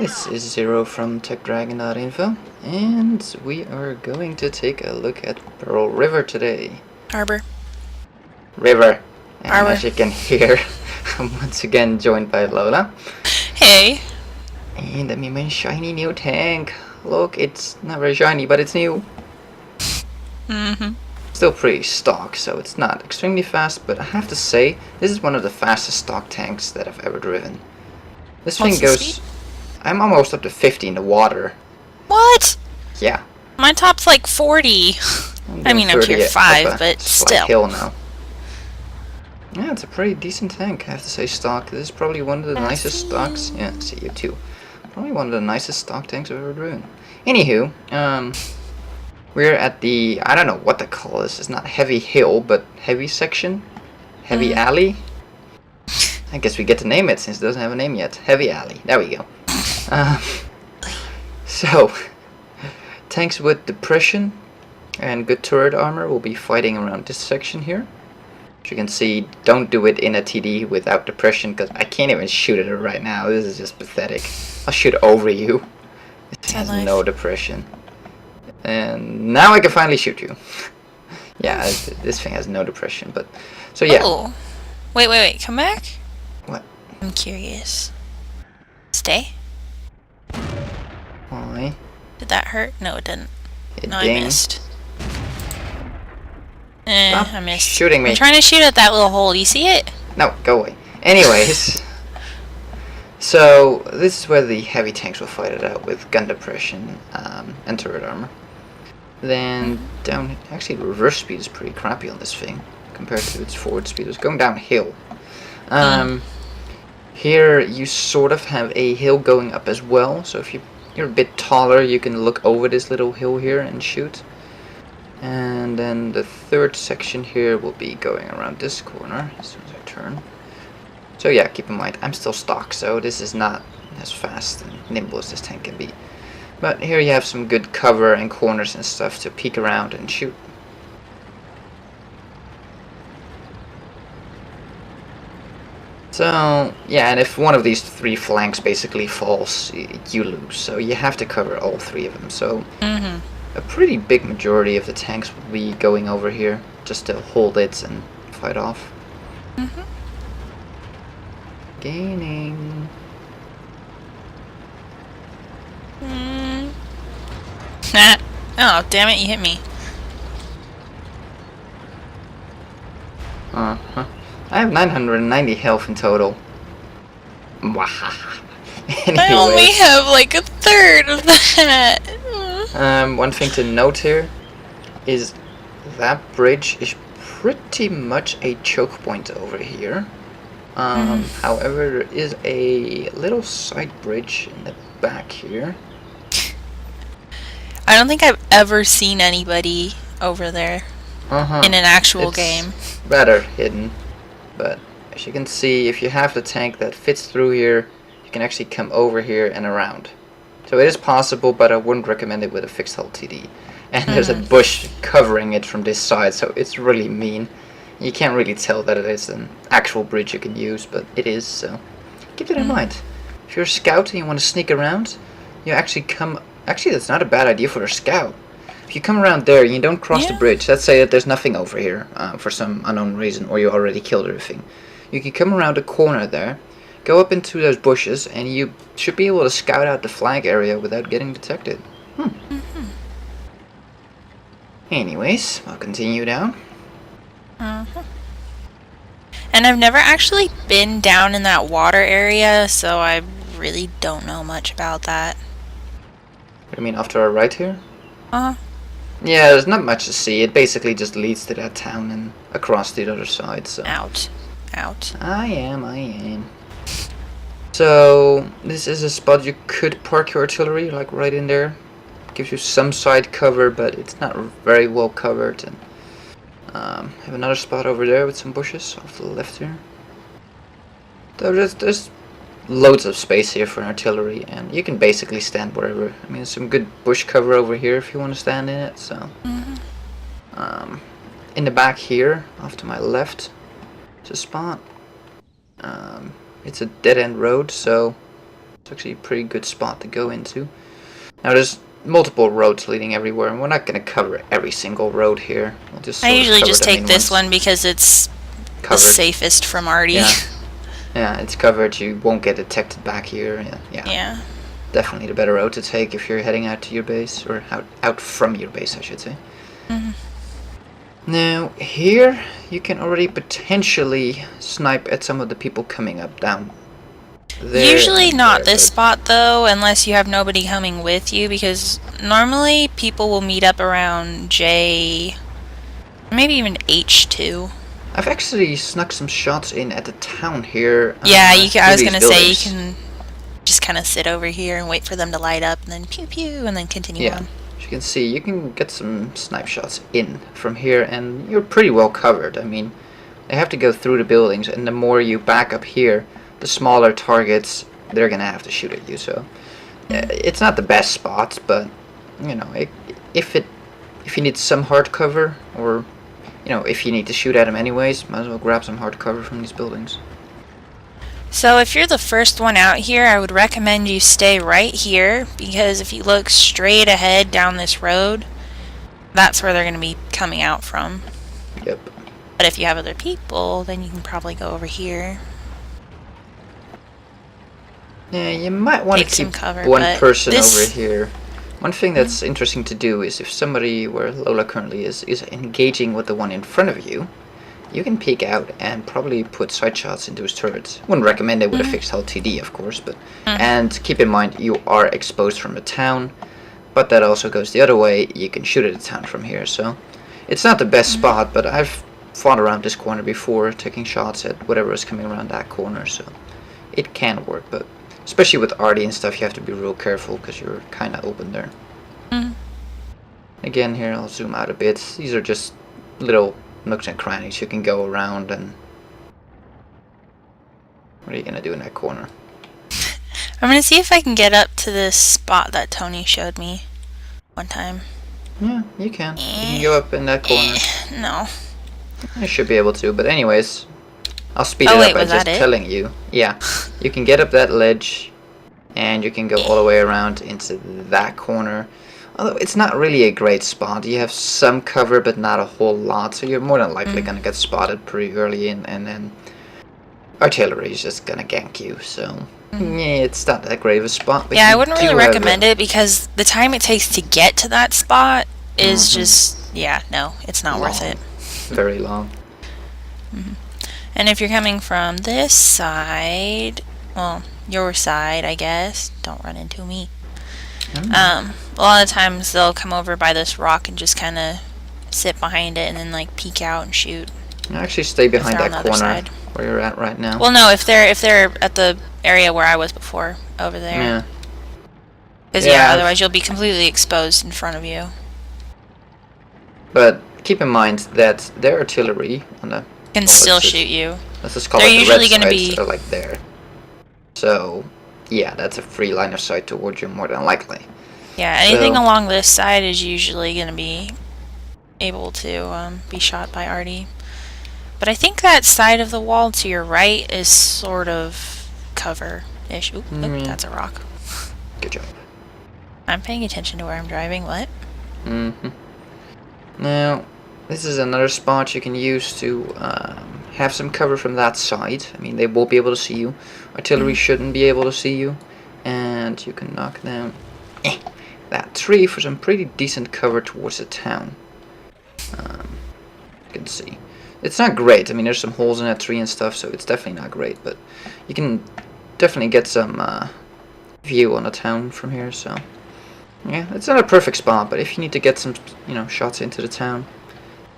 This is Zero from Techdragon.info, and we are going to take a look at Pearl River today. Harbor. River. And Harbor. as you can hear, I'm once again joined by Lola. Hey. And I mean my shiny new tank. Look, it's not very shiny, but it's new. Still pretty stock, so it's not extremely fast, but I have to say, this is one of the fastest stock tanks that I've ever driven. This thing goes... I'm almost up to 50 in the water. What? Yeah. My top's like 40. I mean, I'm tier 5, but still. Hill now. Yeah, it's a pretty decent tank, I have to say. Stock. This is probably one of the nicest stocks. Yeah, I see you too. Probably one of the nicest stock tanks I've ever driven. Anywho, we're at the, I don't know what to call this. It's not heavy hill, but heavy section, heavy alley. I guess we get to name it since it doesn't have a name yet. Heavy alley. There we go. So, tanks with depression and good turret armor will be fighting around this section here. As you can see, don't do it in a TD without depression, because I can't even shoot at it right now. This is just pathetic. I'll shoot over you. It has no depression. And now I can finally shoot you. Yeah, this thing has no depression, but... So yeah. Oh. Wait, come back? What? I'm curious. Stay? Why? Did that hurt? No, it didn't. No, dinged. I missed. Stop I missed. shooting me. I'm trying to shoot at that little hole. Do you see it? No, go away. Anyways, so this is where the heavy tanks will fight it out with gun depression and turret armor. Then down, actually the reverse speed is pretty crappy on this thing compared to its forward speed. It's going downhill. Here you sort of have a hill going up as well, so if you're a bit taller, you can look over this little hill here and shoot. And then the third section here will be going around this corner as soon as I turn. So yeah, keep in mind, I'm still stock, so this is not as fast and nimble as this tank can be. But here you have some good cover and corners and stuff to peek around and shoot. So, yeah, and if one of these three flanks basically falls, you lose. So you have to cover all three of them. So a pretty big majority of the tanks will be going over here just to hold it and fight off. Gaining. Oh, damn it, you hit me. I have 990 health in total. I only have like a third of that. One thing to note here is that bridge is pretty much a choke point over here. However, there is a little side bridge in the back here. I don't think I've ever seen anybody over there in an actual game. Rather hidden, but as you can see, if you have the tank that fits through here, you can actually come over here and around. So it is possible, but I wouldn't recommend it with a fixed hull TD. And there's a bush covering it from this side, so it's really mean. You can't really tell that it is an actual bridge you can use, but it is, so keep that in mind. If you're a scout and you want to sneak around, you actually come... Actually, that's not a bad idea for a scout. If you come around there and you don't cross the bridge, let's say that there's nothing over here for some unknown reason, or you already killed everything. You can come around the corner there, go up into those bushes, and you should be able to scout out the flag area without getting detected. Anyways, I'll continue down. And I've never actually been down in that water area, so I really don't know much about that. What do you mean, off to our right here? Yeah, there's not much to see. It basically just leads to that town and across the other side, so... Out. I am. So, this is a spot you could park your artillery, like right in there. Gives you some side cover, but it's not very well covered. And have another spot over there with some bushes off to the left here. So there's loads of space here for an artillery, and you can basically stand wherever. I mean, there's some good bush cover over here if you want to stand in it. So, in the back here, off to my left, it's a spot. It's a dead-end road, so It's actually a pretty good spot to go into. Now there's multiple roads leading everywhere, and we're not going to cover every single road here. We'll just I usually just the take main this ones. one because it's Covered. the safest from Artie. Yeah. Yeah, it's covered. You won't get detected back here. Yeah. Definitely the better road to take if you're heading out to your base, or out from your base, I should say. Now here you can already potentially snipe at some of the people coming up down there. Usually not this spot though, unless you have nobody coming with you, because normally people will meet up around J, maybe even H2. I've actually snuck some shots in at the town here. Yeah, I was gonna say you buildings. can just kind of sit over here and wait for them to light up, and then pew pew, and then continue on. As you can see, you can get some snipe shots in from here, and you're pretty well covered. I mean, they have to go through the buildings, and the more you back up here, the smaller targets they're gonna have to shoot at you. So it's not the best spot, but you know, if you need some hard cover, or you know, if you need to shoot at them anyways, might as well grab some hard cover from these buildings. So if you're the first one out here, I would recommend you stay right here, because if you look straight ahead down this road, that's where they're going to be coming out from. Yep. But if you have other people, then you can probably go over here. Yeah, you might want to Take some keep cover, one but person this- over here. One thing that's interesting to do is if somebody, where Lola currently is engaging with the one in front of you, you can peek out and probably put side shots into his turrets. Wouldn't recommend it with a fixed hull TD, of course, but and keep in mind you are exposed from the town, but that also goes the other way. You can shoot at the town from here, so it's not the best spot, but I've fought around this corner before, taking shots at whatever is coming around that corner, so it can work, but especially with Artie and stuff, you have to be real careful because you're kind of open there. Again, here I'll zoom out a bit. These are just little nooks and crannies you can go around, and what are you gonna do in that corner? I'm going to see if I can get up to this spot that Tony showed me one time. Yeah, you can. You can go up in that corner. No. I should be able to, but anyways, I'll speed Oh, it wait, up by was that just it? telling you. Yeah, you can get up that ledge, and you can go all the way around into that corner. Although it's not really a great spot. You have some cover, but not a whole lot, so you're more than likely gonna get spotted pretty early, and then artillery is just gonna gank you. So yeah, it's not that great of a spot. But Yeah, I you wouldn't do really have recommend it, because the time it takes to get to that spot is just, yeah, no, it's not worth long. it. Very long. And if you're coming from this side, well, your side, I guess, don't run into me. A lot of times they'll come over by this rock and just kind of sit behind it and then like peek out and shoot. Actually, stay behind they're on that the other corner side. where you're at right now. Well, no, if they're at the area where I was before, over there. Yeah. Because Yeah, otherwise you'll be completely exposed in front of you. But keep in mind that their artillery on the Can still shoot you. let's just call They're it the usually red gonna sides be- are like there. So yeah, that's a free line of sight towards you more than likely. Yeah, anything So- along this side is usually going to be able to be shot by Artie. But I think that side of the wall to your right is sort of cover-ish. Oop, look, that's a rock. Good job. I'm paying attention to where I'm driving. What? Now, this is another spot you can use to have some cover from that side. I mean, they won't be able to see you. Artillery shouldn't be able to see you. And you can knock down that tree for some pretty decent cover towards the town. You can see. It's not great. I mean, there's some holes in that tree and stuff, so it's definitely not great. But you can definitely get some view on the town from here, so... Yeah, it's not a perfect spot, but if you need to get some, shots into the town,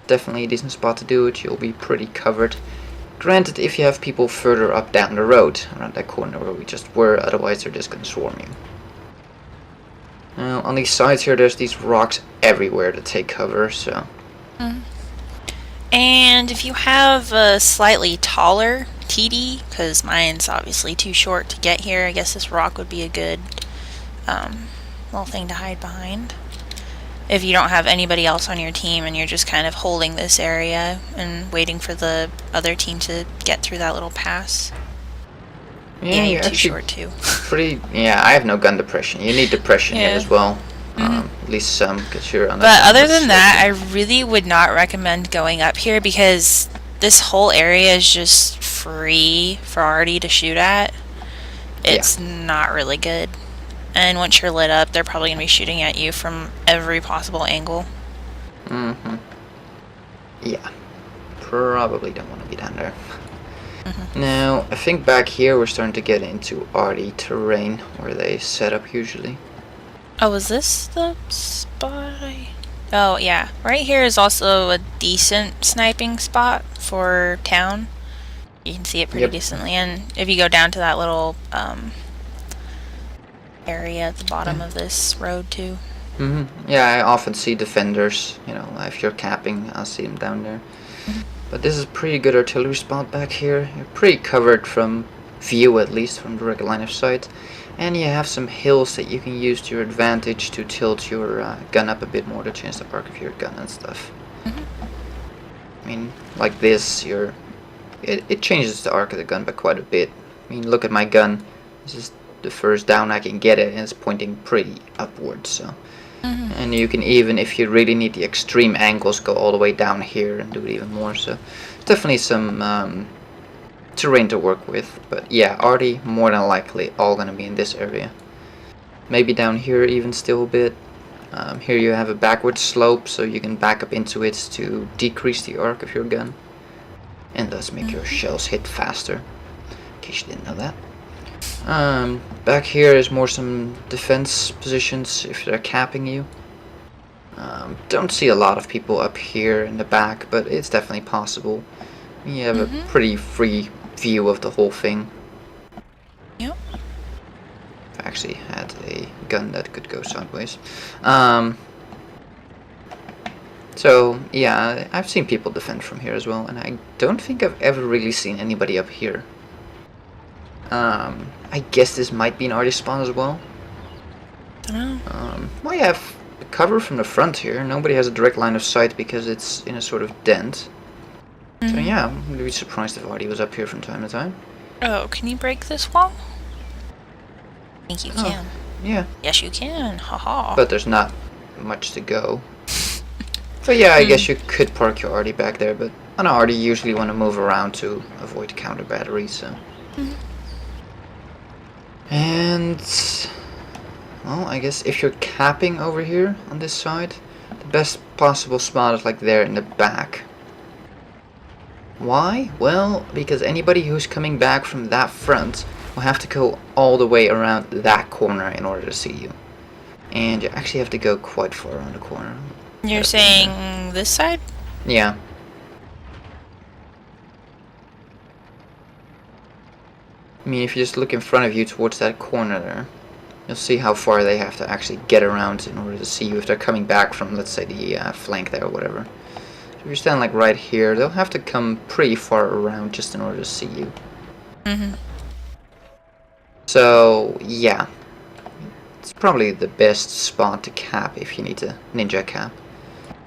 definitely a decent spot to do it. You'll be pretty covered. Granted, if you have people further up down the road, around that corner where we just were, otherwise they're just going to swarm you. Now, on these sides here, there's these rocks everywhere to take cover, so... And if you have a slightly taller TD, because mine's obviously too short to get here, I guess this rock would be a good little thing to hide behind. If you don't have anybody else on your team and you're just kind of holding this area and waiting for the other team to get through that little pass. Yeah, you're you're too actually short too. pretty. Yeah, I have no gun depression. You need depression here Yeah. as well. At least some, because you're on. But other than that, I really would not recommend going up here because this whole area is just free for Artie to shoot at. It's not really good. And once you're lit up, they're probably going to be shooting at you from every possible angle. Yeah. Probably don't want to be down there. Now, I think back here we're starting to get into arty terrain where they set up usually. Oh, is this the spot? Oh, yeah. Right here is also a decent sniping spot for town. You can see it pretty decently. And if you go down to that little area at the bottom of this road, too. Yeah, I often see defenders. You know, if you're capping, I'll see them down there. But this is a pretty good artillery spot back here. You're pretty covered from view, at least, from direct line of sight. And you have some hills that you can use to your advantage to tilt your gun up a bit more to change the arc of your gun and stuff. I mean, like this, it changes the arc of the gun by quite a bit. I mean, look at my gun. This is the first down I can get it, and it's pointing pretty upwards. So, and you can even, if you really need the extreme angles, go all the way down here and do it even more. So, definitely some terrain to work with. But yeah, arty more than likely all gonna be in this area. Maybe down here even still a bit. Here you have a backward slope, so you can back up into it to decrease the arc of your gun, and thus make your shells hit faster. In case you didn't know that. Back here is more some defense positions if they're capping you. Don't see a lot of people up here in the back, but it's definitely possible. You have a pretty free view of the whole thing. Yep. I actually had a gun that could go sideways. So yeah, I've seen people defend from here as well, and I don't think I've ever really seen anybody up here. I guess this might be an artist spawn as well. Dunno. Well, you have cover from the front here. Nobody has a direct line of sight because it's in a sort of dent. So yeah, I'm really surprised if Artie was up here from time to time. Oh, can you break this wall? I think you can. Yeah. Yes, you can. Haha. But there's not much to go. So yeah, I guess you could park your Artie back there, but on Artie you usually want to move around to avoid counter batteries, so. And well, I guess if you're capping over here on this side, the best possible spot is like there in the back. Why? Well, because anybody who's coming back from that front will have to go all the way around that corner in order to see you. And you actually have to go quite far around the corner. You're saying this side? Yeah. I mean, if you just look in front of you towards that corner there, you'll see how far they have to actually get around in order to see you if they're coming back from, let's say, the flank there or whatever. So if you stand like right here, they'll have to come pretty far around just in order to see you. So, yeah. It's probably the best spot to cap if you need to ninja cap.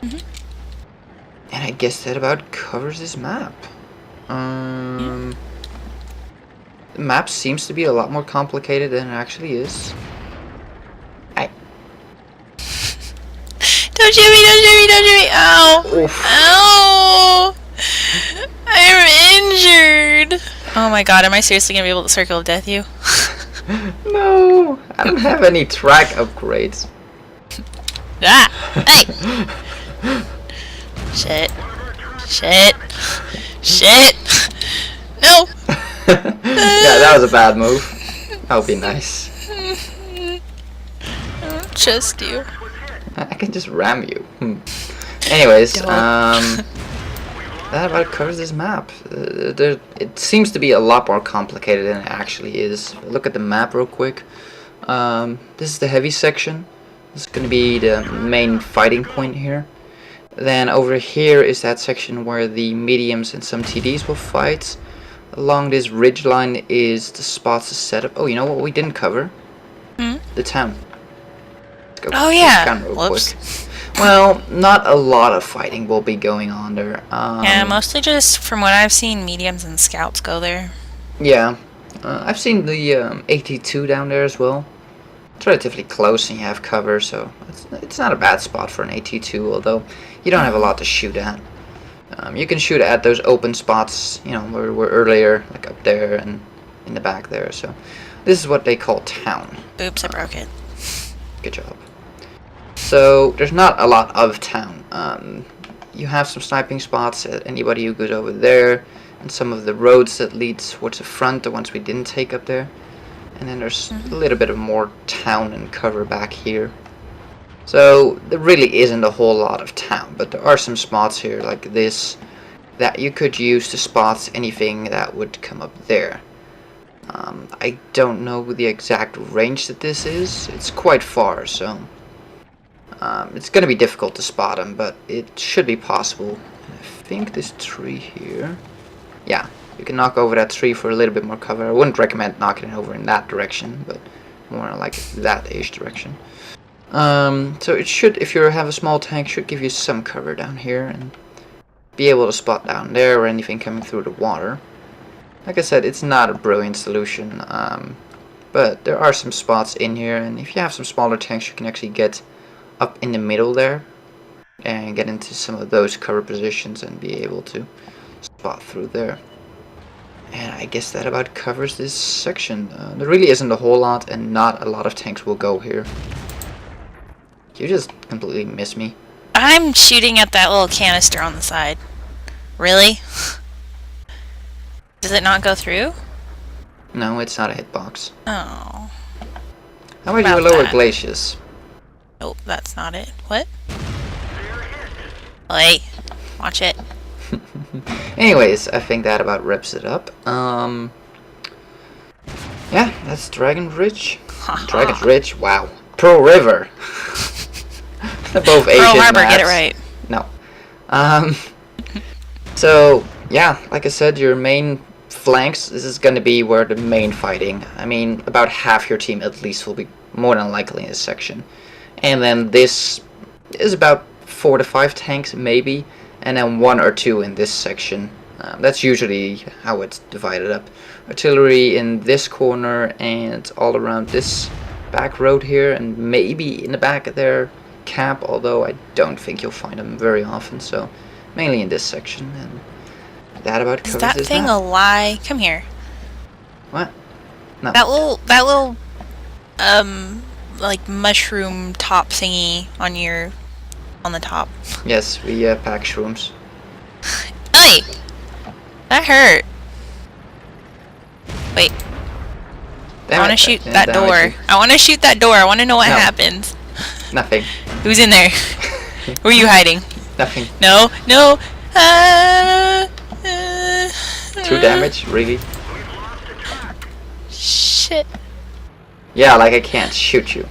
And I guess that about covers this map. The map seems to be a lot more complicated than it actually is. Don't shoot me, don't shoot me, don't shoot me! Ow! Oof. Ow! I'm injured! Oh my god, am I seriously gonna be able to circle of death you? No! I don't have any track upgrades. Ah! Hey! Shit. Shit. Shit! No! Yeah, that was a bad move. That would be nice. I don't trust you. I can just ram you. Anyways, Don't. that about covers this map. It seems to be a lot more complicated than it actually is. Look at the map real quick. This is the heavy section. This is going to be the main fighting point here. Then over here is that section where the mediums and some TDs will fight. Along this ridge line is the spots to set up. Oh, you know what we didn't cover? The town. Let's go Oh to yeah. the town real Whoops. quick. Well, not a lot of fighting will be going on there. Yeah, mostly just from what I've seen, mediums and scouts go there. Yeah, I've seen the 82 down there as well. It's relatively close and you have cover, so it's not a bad spot for an 82, although you don't have a lot to shoot at. You can shoot at those open spots, you know, where we're earlier, like up there and in the back there. So this is what they call town. Oops, I broke it. Good job. So there's not a lot of town. You have some sniping spots at anybody who goes over there, and some of the roads that lead towards the front, the ones we didn't take up there. And then there's a little bit of more town and cover back here. So there really isn't a whole lot of town, but there are some spots here like this that you could use to spot anything that would come up there. I don't know the exact range that this is. It's quite far, so it's going to be difficult to spot them, but it should be possible. I think this tree here, yeah, you can knock over that tree for a little bit more cover. I wouldn't recommend knocking it over in that direction, but more like that-ish direction. So it should, if you have a small tank, should give you some cover down here and be able to spot down there or anything coming through the water. Like I said, it's not a brilliant solution, but there are some spots in here, and if you have some smaller tanks, you can actually get up in the middle there and get into some of those cover positions and be able to spot through there. And I guess that about covers this section. There really isn't a whole lot, and not a lot of tanks will go here. You just completely missed me. I'm shooting at that little canister on the side. Really? Does it not go through? No, it's not a hitbox. Oh. How about you lower glaciers? Oh, that's not it. What? Hey, watch it. Anyways, I think that about wraps it up. Yeah, that's Dragon Ridge. Dragon's Ridge, wow. Pearl River. Both Asian Pearl Harbor, maps. get it right. No. So, yeah, like I said, your main flanks, this is going to be where the main fighting. I mean, about half your team at least will be more than likely in this section. And then this is about 4 to 5 tanks, maybe. And then 1 or 2 in this section. That's usually how it's divided up. Artillery in this corner and all around this back road here, and maybe in the back of their camp, although I don't think you'll find them very often, so mainly in this section. And that about covers this. Is that thing map. a lie? Come here. What? No. That little like mushroom top thingy on the top. Yes, we pack shrooms. Hey! That hurt. Wait. I want to shoot that door. I want to shoot that door. I want to know what happens. Nothing. Who's in there? Where are you hiding? Nothing. No. 2 damage? Really? Shit. Yeah, like I can't shoot you.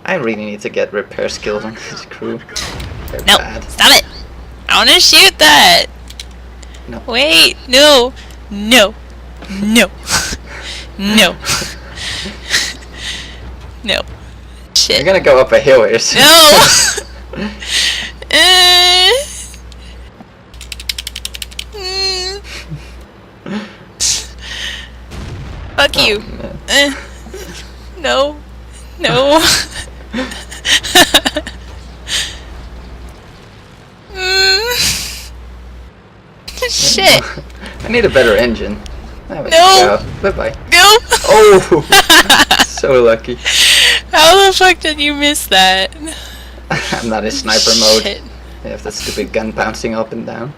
I really need to get repair skills on this crew. They're No, bad. stop it! I want to shoot that! No. Wait, no! No! No! No! No. Shit. You're gonna go up a hill here soon. No! Fuck you. No. No. Shit. I need a better engine. No. Bye-bye. No. Oh! So lucky. How the fuck did you miss that? I'm not in sniper mode. Shit. I have that stupid gun bouncing up and down.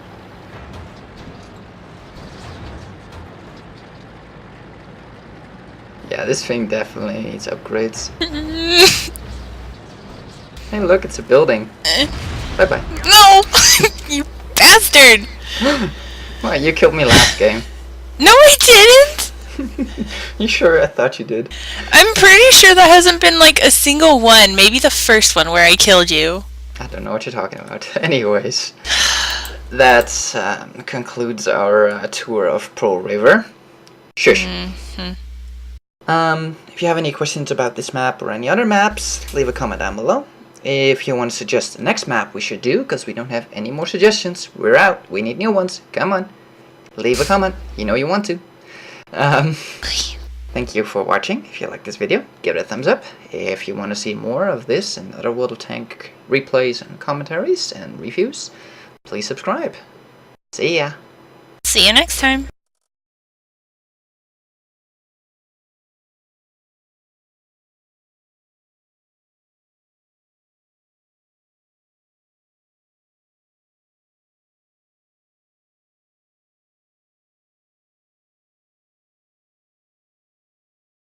Yeah, this thing definitely needs upgrades. Hey, look, it's a building. Bye-bye. No! You bastard! Well, you killed me last game. No, I didn't! You sure? I thought you did. I'm pretty sure that hasn't been like a single one. Maybe the first one where I killed you. I don't know what you're talking about. Anyways, that concludes our tour of Pearl River. Shush. If you have any questions about this map or any other maps, leave a comment down below. If you want to suggest the next map we should do, because we don't have any more suggestions, we're out. We need new ones. Come on. leave a comment. You know you want to. Thank you for watching. If you like this video, give it a thumbs up. If you want to see more of this and other World of Tank replays and commentaries and reviews, please subscribe. See ya. See you next time.